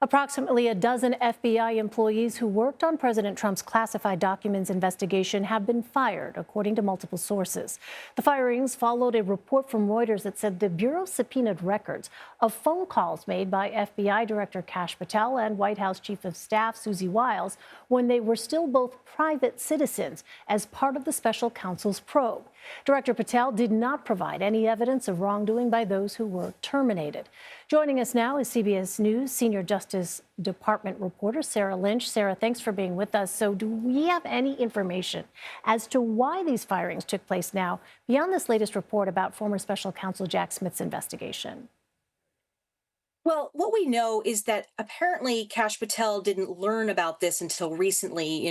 Approximately a dozen FBI employees who worked on President Trump's classified documents investigation have been fired, according to multiple sources. The firings followed a report from Reuters that said the Bureau subpoenaed records of phone calls made by FBI Director Kash Patel and White House Chief of Staff Susie Wiles when they were still both private citizens as part of the special counsel's probe. Director Patel did not provide any evidence of wrongdoing by those who were terminated. Joining us now is CBS News Senior Justice Department reporter Sarah Lynch. Sarah, thanks for being with us. So do we have any information as to why these firings took place now, beyond this latest report about former special counsel Jack Smith's investigation? Well, what we know is that apparently Kash Patel didn't learn about this until recently.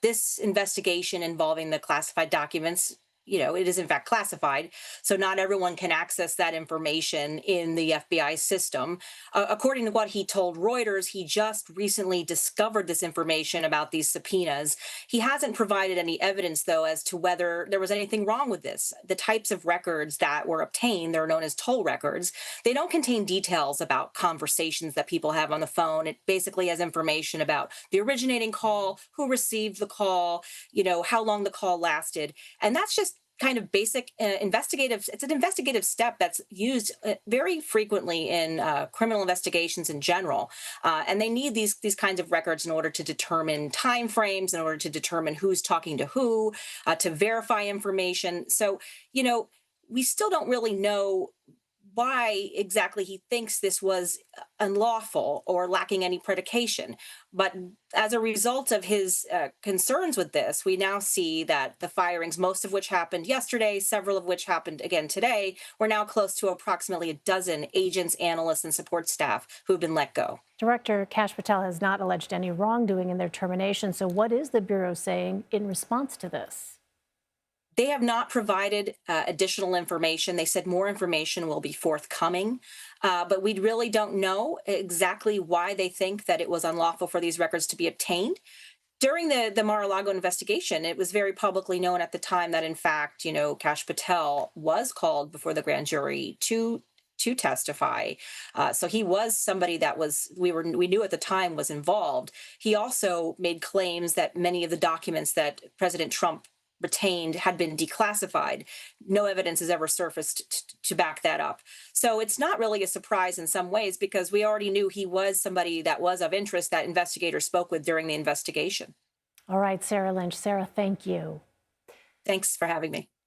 This investigation involving the classified documents, it is in fact classified. So not everyone can access that information in the FBI system. According to what he told Reuters, he just recently discovered this information about these subpoenas. He hasn't provided any evidence, though, as to whether there was anything wrong with this. The types of records that were obtained, they're known as toll records. They don't contain details about conversations that people have on the phone. It basically has information about the originating call, who received the call, how long the call lasted. And that's just kind of basic investigative. It's an investigative step that's used very frequently in criminal investigations in general. And they need these kinds of records in order to determine timeframes, in order to determine who's talking to who, to verify information. So, we still don't really know why exactly he thinks this was unlawful or lacking any predication. But as a result of his concerns with this, we now see that the firings, most of which happened yesterday, several of which happened again today, we're now close to approximately a dozen agents, analysts, and support staff who've been let go. Director Kash Patel has not alleged any wrongdoing in their termination. So what is the Bureau saying in response to this? They have not provided additional information. They said more information will be forthcoming, but we really don't know exactly why they think that it was unlawful for these records to be obtained. During the Mar-a-Lago investigation, it was very publicly known at the time that, in fact, Kash Patel was called before the grand jury to testify. So he was somebody that we knew at the time was involved. He also made claims that many of the documents that President Trump retained had been declassified. No evidence has ever surfaced to back that up. So it's not really a surprise in some ways, because we already knew he was somebody that was of interest that investigators spoke with during the investigation. All right, Sarah Lynch. Sarah, thank you. Thanks for having me.